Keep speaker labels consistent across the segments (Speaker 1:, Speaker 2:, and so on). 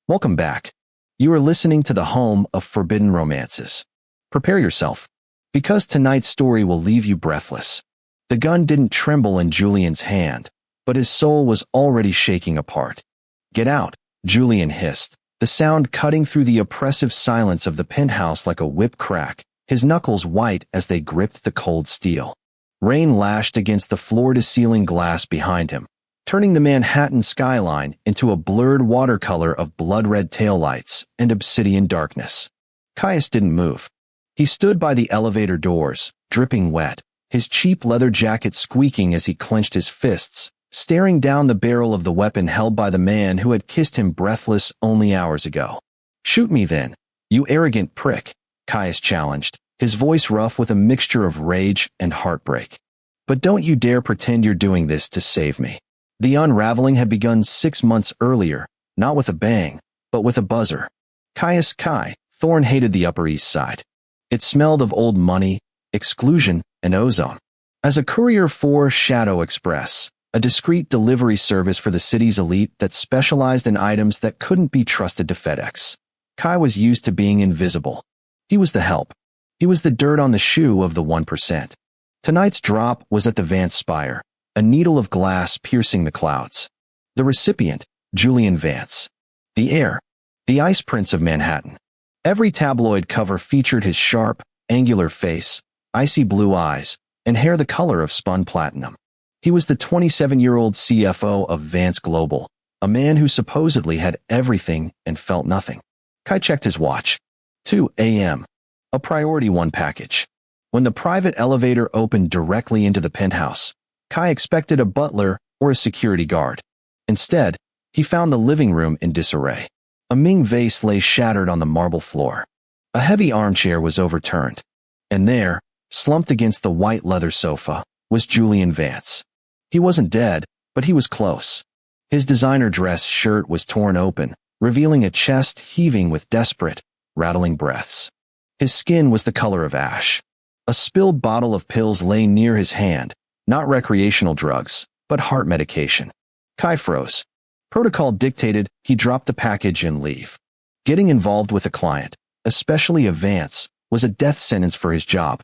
Speaker 1: Welcome back. You are listening to the home of forbidden romances. Prepare yourself, because tonight's story will leave you breathless. The gun didn't tremble in Julian's hand, but his soul was already shaking apart. "Get out," Julian hissed, the sound cutting through the oppressive silence of the penthouse like a whip crack, his knuckles white as they gripped the cold steel. Rain lashed against the floor-to-ceiling glass behind him, turning the Manhattan skyline into a blurred watercolor of blood-red taillights and obsidian darkness. Caius didn't move. He stood by the elevator doors, dripping wet, his cheap leather jacket squeaking as he clenched his fists, staring down the barrel of the weapon held by the man who had kissed him breathless only hours ago. "Shoot me then, you arrogant prick," Caius challenged, his voice rough with a mixture of rage and heartbreak. "But don't you dare pretend you're doing this to save me." The unraveling had begun 6 months earlier, not with a bang, but with a buzzer. Caius Kai, Thorne hated the Upper East Side. It smelled of old money, exclusion, and ozone. As a courier for Shadow Express, a discreet delivery service for the city's elite that specialized in items that couldn't be trusted to FedEx, Kai was used to being invisible. He was the help. He was the dirt on the shoe of the 1%. Tonight's drop was at the Vance Spire, a needle of glass piercing the clouds. The recipient, Julian Vance. The heir, the Ice Prince of Manhattan. Every tabloid cover featured his sharp, angular face, icy blue eyes, and hair the color of spun platinum. He was the 27-year-old CFO of Vance Global, a man who supposedly had everything and felt nothing. Kai checked his watch. 2 a.m. A priority 1 package. When the private elevator opened directly into the penthouse, Kai expected a butler or a security guard. Instead, he found the living room in disarray. A Ming vase lay shattered on the marble floor. A heavy armchair was overturned. And there, slumped against the white leather sofa, was Julian Vance. He wasn't dead, but he was close. His designer dress shirt was torn open, revealing a chest heaving with desperate, rattling breaths. His skin was the color of ash. A spilled bottle of pills lay near his hand, not recreational drugs, but heart medication. Kai froze. Protocol dictated he drop the package and leave. Getting involved with a client, especially a Vance, was a death sentence for his job.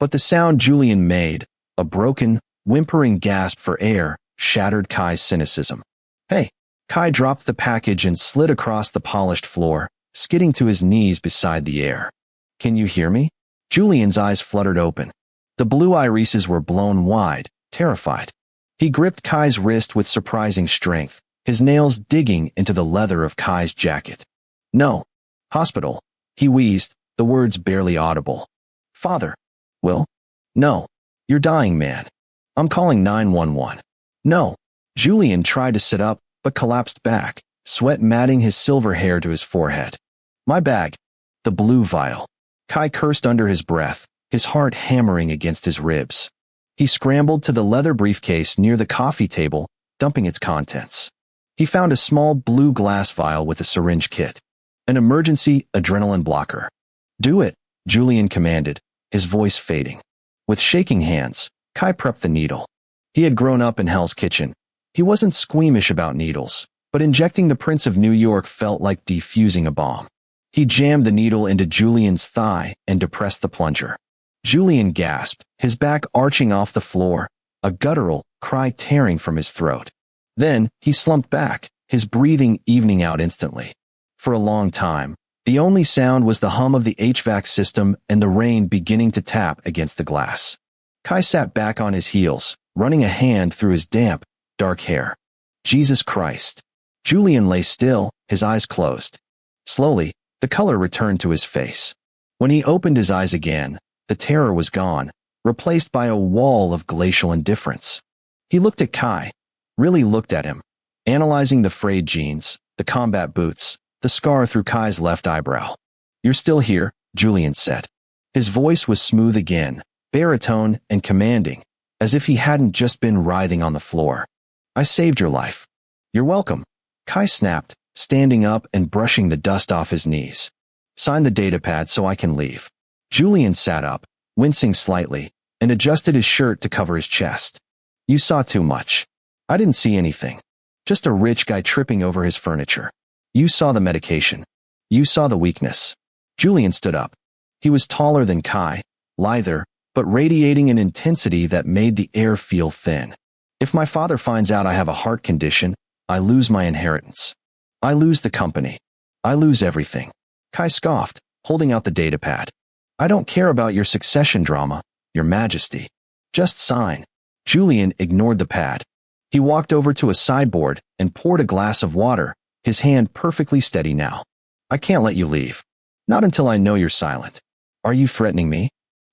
Speaker 1: But the sound Julian made, a broken, whimpering gasp for air, shattered Kai's cynicism. "Hey!" Kai dropped the package and slid across the polished floor, skidding to his knees beside the heir. "Can you hear me?" Julian's eyes fluttered open. The blue irises were blown wide, terrified. He gripped Kai's wrist with surprising strength, his nails digging into the leather of Kai's jacket. "No. Hospital," he wheezed, the words barely audible. "Father." "Will?" "No. You're dying, man. I'm calling 911. "No." Julian tried to sit up, but collapsed back, sweat matting his silver hair to his forehead. "My bag." The blue vial. Kai cursed under his breath, his heart hammering against his ribs. He scrambled to the leather briefcase near the coffee table, dumping its contents. He found a small blue glass vial with a syringe kit. An emergency adrenaline blocker. "Do it," Julian commanded, his voice fading. With shaking hands, Kai prepped the needle. He had grown up in Hell's Kitchen. He wasn't squeamish about needles, but injecting the Prince of New York felt like defusing a bomb. He jammed the needle into Julian's thigh and depressed the plunger. Julian gasped, his back arching off the floor, a guttural cry tearing from his throat. Then, he slumped back, his breathing evening out instantly. For a long time, the only sound was the hum of the HVAC system and the rain beginning to tap against the glass. Kai sat back on his heels, running a hand through his damp, dark hair. Jesus Christ. Julian lay still, his eyes closed. Slowly, the color returned to his face. When he opened his eyes again, the terror was gone, replaced by a wall of glacial indifference. He looked at Kai, really looked at him, analyzing the frayed jeans, the combat boots, the scar through Kai's left eyebrow. "You're still here," Julian said. His voice was smooth again, baritone and commanding, as if he hadn't just been writhing on the floor. "I saved your life." "You're welcome," Kai snapped, standing up and brushing the dust off his knees. "Sign the datapad so I can leave." Julian sat up, wincing slightly, and adjusted his shirt to cover his chest. "You saw too much." "I didn't see anything. Just a rich guy tripping over his furniture." You saw the medication. You saw the weakness. Julian stood up. He was taller than Kai, lither, but radiating an intensity that made the air feel thin. If my father finds out I have a heart condition, I lose my inheritance. I lose the company. I lose everything. Kai scoffed, holding out the datapad. I don't care about your succession drama, Your Majesty. Just sign. Julian ignored the pad. He walked over to a sideboard and poured a glass of water, his hand perfectly steady now. I can't let you leave. Not until I know you're silent. Are you threatening me?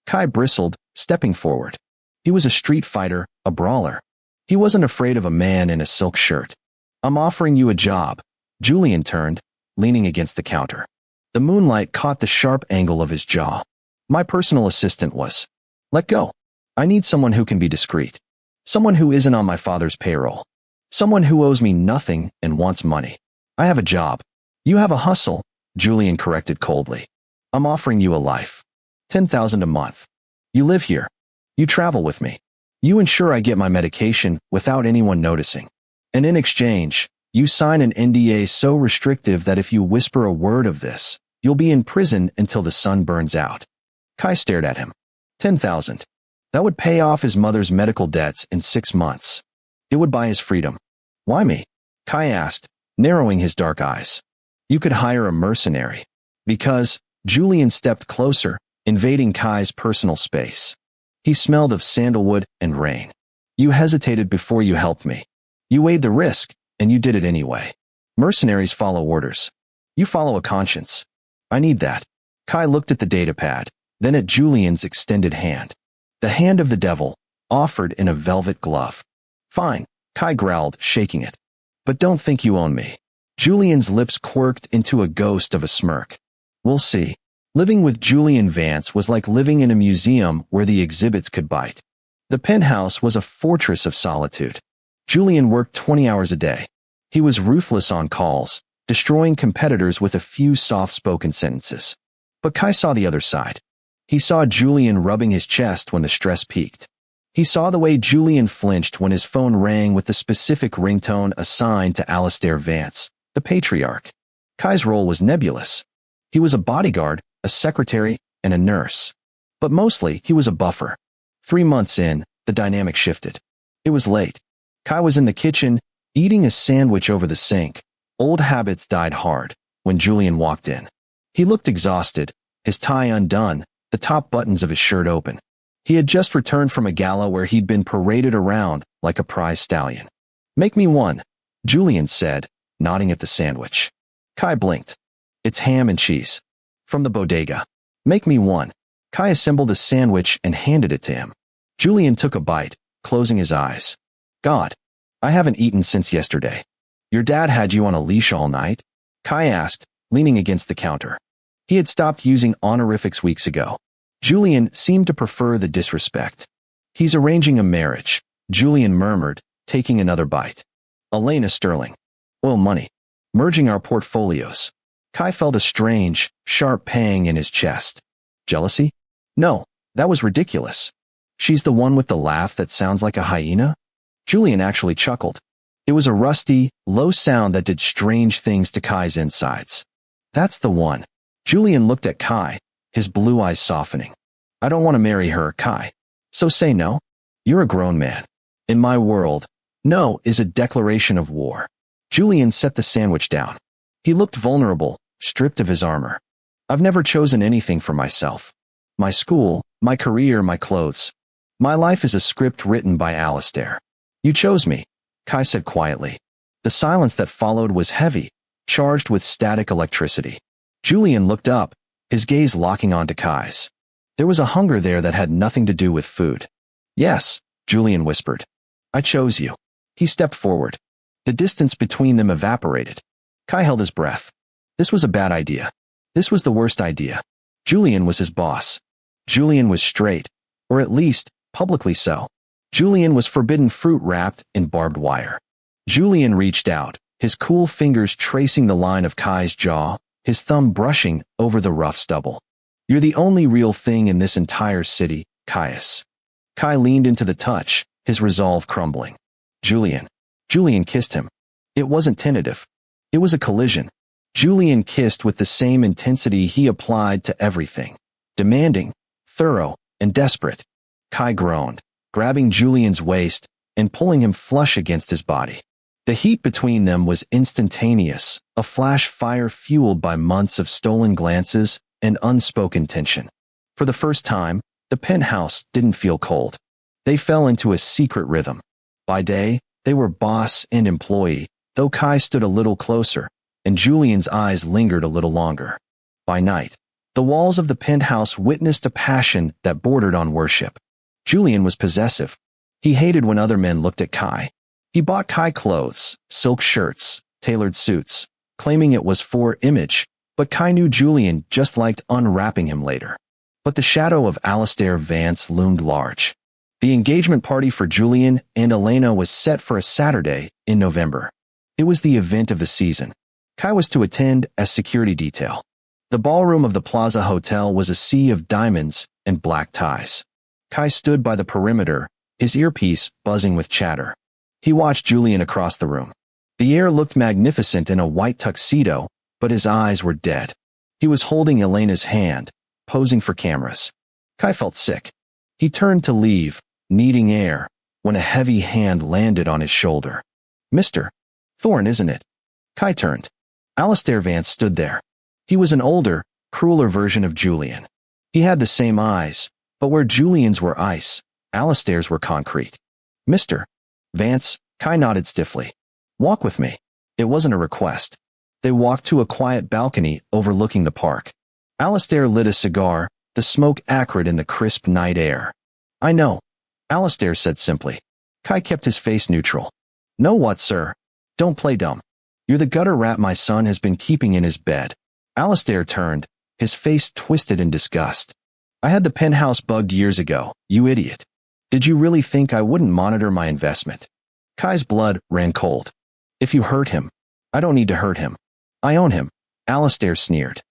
Speaker 1: Kai bristled, stepping forward. He was a street fighter, a brawler. He wasn't afraid of a man in a silk shirt. I'm offering you a job. Julian turned, leaning against the counter. The moonlight caught the sharp angle of his jaw. My personal assistant was. Let go. I need someone who can be discreet. Someone who isn't on my father's payroll. Someone who owes me nothing and wants money. I have a job. You have a hustle, Julian corrected coldly. I'm offering you a life. 10,000 a month. You live here. You travel with me. You ensure I get my medication without anyone noticing. And in exchange, you sign an NDA so restrictive that if you whisper a word of this, you'll be in prison until the sun burns out. Kai stared at him. 10,000. That would pay off his mother's medical debts in 6 months. It would buy his freedom. Why me? Kai asked, narrowing his dark eyes. You could hire a mercenary. Because, Julian stepped closer, invading Kai's personal space. He smelled of sandalwood and rain. You hesitated before you helped me. You weighed the risk, and you did it anyway. Mercenaries follow orders. You follow a conscience. I need that. Kai looked at the datapad, then at Julian's extended hand. The hand of the devil, offered in a velvet glove. Fine, Kai growled, shaking it. But don't think you own me. Julian's lips quirked into a ghost of a smirk. We'll see. Living with Julian Vance was like living in a museum where the exhibits could bite. The penthouse was a fortress of solitude. Julian worked 20 hours a day. He was ruthless on calls, destroying competitors with a few soft-spoken sentences. But Kai saw the other side. He saw Julian rubbing his chest when the stress peaked. He saw the way Julian flinched when his phone rang with the specific ringtone assigned to Alistair Vance, the patriarch. Kai's role was nebulous. He was a bodyguard, a secretary, and a nurse. But mostly, he was a buffer. 3 months in, the dynamic shifted. It was late. Kai was in the kitchen, eating a sandwich over the sink. Old habits died hard when Julian walked in. He looked exhausted, his tie undone, the top buttons of his shirt open. He had just returned from a gala where he'd been paraded around like a prize stallion. Make me one, Julian said, nodding at the sandwich. Kai blinked. It's ham and cheese. From the bodega. Make me one. Kai assembled a sandwich and handed it to him. Julian took a bite, closing his eyes. God, I haven't eaten since yesterday. Your dad had you on a leash all night? Kai asked, leaning against the counter. He had stopped using honorifics weeks ago. Julian seemed to prefer the disrespect. He's arranging a marriage, Julian murmured, taking another bite. Elena Sterling. Oil money. Merging our portfolios. Kai felt a strange, sharp pang in his chest. Jealousy? No, that was ridiculous. She's the one with the laugh that sounds like a hyena? Julian actually chuckled. It was a rusty, low sound that did strange things to Kai's insides. That's the one. Julian looked at Kai, his blue eyes softening. I don't want to marry her, Kai. So say no. You're a grown man. In my world, no is a declaration of war. Julian set the sandwich down. He looked vulnerable, stripped of his armor. I've never chosen anything for myself. My school, my career, my clothes. My life is a script written by Alistair. You chose me, Kai said quietly. The silence that followed was heavy, charged with static electricity. Julian looked up, his gaze locking onto Kai's. There was a hunger there that had nothing to do with food. Yes, Julian whispered. I chose you. He stepped forward. The distance between them evaporated. Kai held his breath. This was a bad idea. This was the worst idea. Julian was his boss. Julian was straight, or at least, publicly so. Julian was forbidden fruit wrapped in barbed wire. Julian reached out, his cool fingers tracing the line of Kai's jaw, his thumb brushing over the rough stubble. You're the only real thing in this entire city, Caius. Kai leaned into the touch, his resolve crumbling. Julian. Julian kissed him. It wasn't tentative. It was a collision. Julian kissed with the same intensity he applied to everything. Demanding, thorough, and desperate. Kai groaned, grabbing Julian's waist and pulling him flush against his body. The heat between them was instantaneous, a flash fire fueled by months of stolen glances and unspoken tension. For the first time, the penthouse didn't feel cold. They fell into a secret rhythm. By day, they were boss and employee, though Kai stood a little closer, and Julian's eyes lingered a little longer. By night, the walls of the penthouse witnessed a passion that bordered on worship. Julian was possessive. He hated when other men looked at Kai. He bought Kai clothes, silk shirts, tailored suits, claiming it was for image, but Kai knew Julian just liked unwrapping him later. But the shadow of Alistair Vance loomed large. The engagement party for Julian and Elena was set for a Saturday in November. It was the event of the season. Kai was to attend as security detail. The ballroom of the Plaza Hotel was a sea of diamonds and black ties. Kai stood by the perimeter, his earpiece buzzing with chatter. He watched Julian across the room. The heir looked magnificent in a white tuxedo, but his eyes were dead. He was holding Elena's hand, posing for cameras. Kai felt sick. He turned to leave, needing air, when a heavy hand landed on his shoulder. Mr. Thorne, isn't it? Kai turned. Alistair Vance stood there. He was an older, crueler version of Julian. He had the same eyes, but where Julian's were ice, Alistair's were concrete. Mr. Vance, Kai nodded stiffly. Walk with me. It wasn't a request. They walked to a quiet balcony overlooking the park. Alistair lit a cigar, the smoke acrid in the crisp night air. I know, Alistair said simply. Kai kept his face neutral. Know what, sir? Don't play dumb. You're the gutter rat my son has been keeping in his bed. Alistair turned, his face twisted in disgust. I had the penthouse bugged years ago, you idiot. Did you really think I wouldn't monitor my investment? Kai's blood ran cold. If you hurt him, I don't need to hurt him. I own him, Alistair sneered.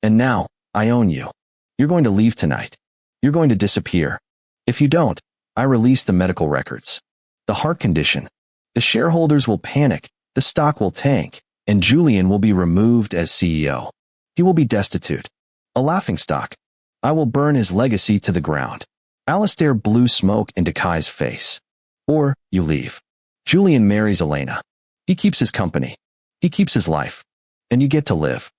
Speaker 1: And now, I own you. You're going to leave tonight. You're going to disappear. If you don't, I release the medical records. The heart condition. The shareholders will panic, the stock will tank, and Julian will be removed as CEO. He will be destitute. A laughingstock. I will burn his legacy to the ground. Alistair blew smoke into Kai's face. Or, you leave. Julian marries Elena. He keeps his company. He keeps his life. And you get to live.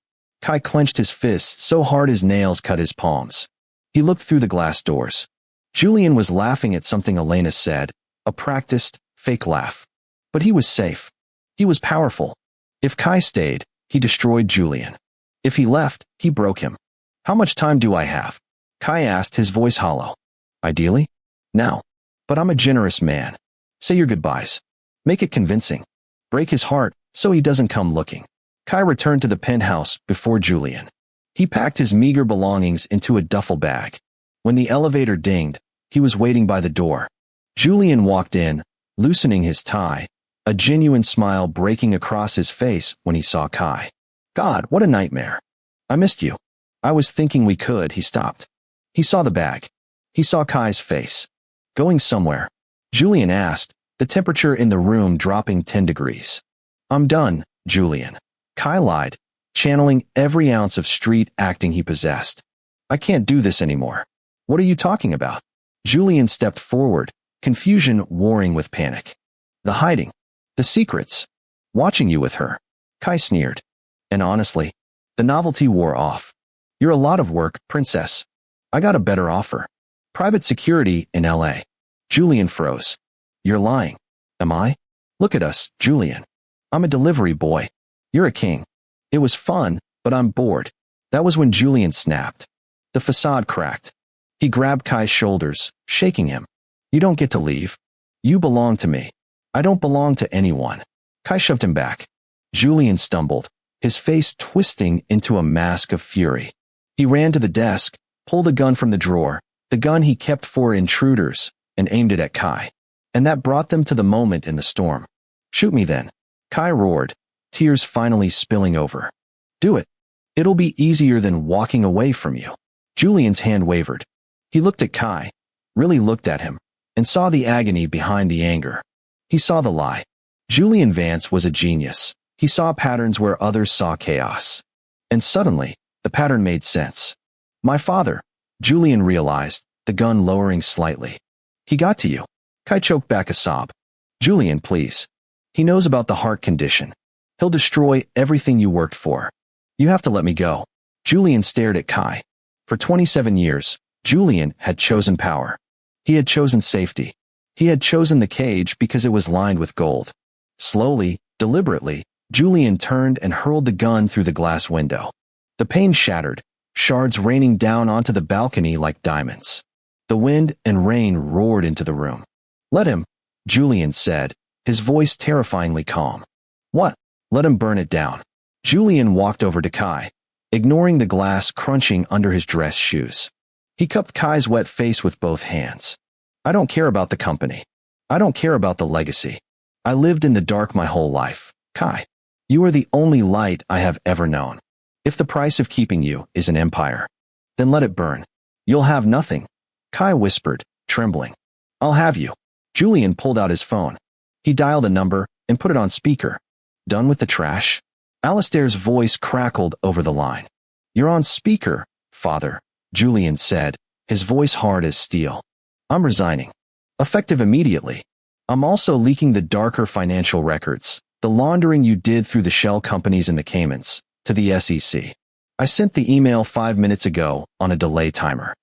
Speaker 1: Kai clenched his fists so hard his nails cut his palms. He looked through the glass doors. Julian was laughing at something Elena said, a practiced, fake laugh. But he was safe. He was powerful. If Kai stayed, he destroyed Julian. If he left, he broke him. How much time do I have? Kai asked, his voice hollow. Ideally? Now. But I'm a generous man. Say your goodbyes. Make it convincing. Break his heart so he doesn't come looking. Kai returned to the penthouse before Julian. He packed his meager belongings into a duffel bag. When the elevator dinged, he was waiting by the door. Julian walked in, loosening his tie, a genuine smile breaking across his face when he saw Kai. God, what a nightmare. I missed you. I was thinking we could. He stopped. He saw the bag. He saw Kai's face. Going somewhere? Julian asked, the temperature in the room dropping 10 degrees. I'm done, Julian. Kai lied, channeling every ounce of street acting he possessed. I can't do this anymore. What are you talking about? Julian stepped forward, confusion warring with panic. The hiding. The secrets. Watching you with her. Kai sneered. And honestly, the novelty wore off. You're a lot of work, princess. I got a better offer. Private security in LA. Julian froze. You're lying. Am I? Look at us, Julian. I'm a delivery boy. You're a king. It was fun, but I'm bored. That was when Julian snapped. The facade cracked. He grabbed Kai's shoulders, shaking him. You don't get to leave. You belong to me. I don't belong to anyone. Kai shoved him back. Julian stumbled, his face twisting into a mask of fury. He ran to the desk, pulled a gun from the drawer, the gun he kept for intruders, and aimed it at Kai. And that brought them to the moment in the storm. Shoot me then. Kai roared, tears finally spilling over. Do it. It'll be easier than walking away from you. Julian's hand wavered. He looked at Kai, really looked at him, and saw the agony behind the anger. He saw the lie. Julian Vance was a genius. He saw patterns where others saw chaos. And suddenly, the pattern made sense. My father, Julian realized, the gun lowering slightly. He got to you. Kai choked back a sob. Julian, please. He knows about the heart condition. He'll destroy everything you worked for. You have to let me go. Julian stared at Kai. For 27 years, Julian had chosen power. He had chosen safety. He had chosen the cage because it was lined with gold. Slowly, deliberately, Julian turned and hurled the gun through the glass window. The pane shattered, shards raining down onto the balcony like diamonds. The wind and rain roared into the room. Let him, Julian said, his voice terrifyingly calm. What? Let him burn it down. Julian walked over to Kai, ignoring the glass crunching under his dress shoes. He cupped Kai's wet face with both hands. I don't care about the company. I don't care about the legacy. I lived in the dark my whole life. Kai, you are the only light I have ever known. If the price of keeping you is an empire, then let it burn. You'll have nothing. Kai whispered, trembling. I'll have you. Julian pulled out his phone. He dialed a number and put it on speaker. Done with the trash? Alistair's voice crackled over the line. You're on speaker, father, Julian said, his voice hard as steel. I'm resigning. Effective immediately. I'm also leaking the darker financial records, the laundering you did through the shell companies in the Caymans, to the SEC. I sent the email 5 minutes ago on a delay timer.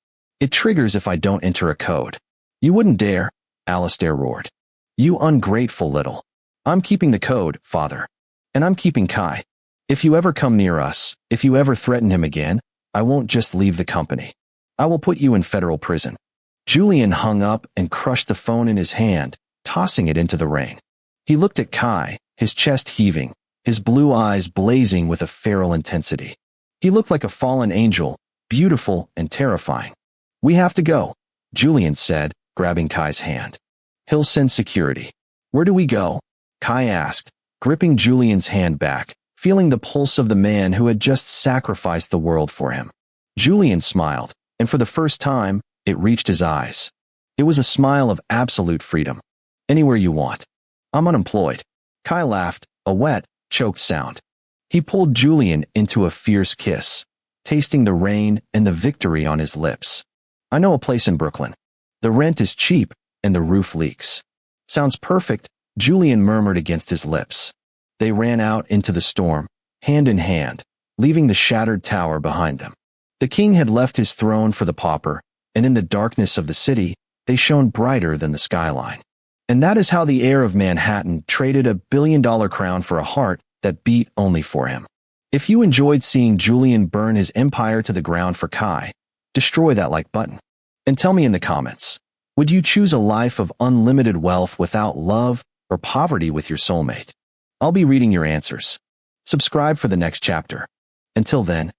Speaker 1: It triggers if I don't enter a code. You wouldn't dare, Alistair roared. You ungrateful little. I'm keeping the code, father. And I'm keeping Kai. If you ever come near us, if you ever threaten him again, I won't just leave the company. I will put you in federal prison. Julian hung up and crushed the phone in his hand, tossing it into the rain. He looked at Kai, his chest heaving, his blue eyes blazing with a feral intensity. He looked like a fallen angel, beautiful and terrifying. We have to go, Julian said, grabbing Kai's hand. He'll send security. Where do we go? Kai asked, gripping Julian's hand back, feeling the pulse of the man who had just sacrificed the world for him. Julian smiled, and for the first time, it reached his eyes. It was a smile of absolute freedom. Anywhere you want. I'm unemployed. Kai laughed, a wet, choked sound. He pulled Julian into a fierce kiss, tasting the rain and the victory on his lips. I know a place in Brooklyn. The rent is cheap and the roof leaks. Sounds perfect, Julian murmured against his lips. They ran out into the storm, hand in hand, leaving the shattered tower behind them. The king had left his throne for the pauper, and in the darkness of the city, they shone brighter than the skyline. And that is how the heir of Manhattan traded a billion-dollar crown for a heart that beat only for him. If you enjoyed seeing Julian burn his empire to the ground for Kai, destroy that like button. And tell me in the comments, would you choose a life of unlimited wealth without love or poverty with your soulmate? I'll be reading your answers. Subscribe for the next chapter. Until then,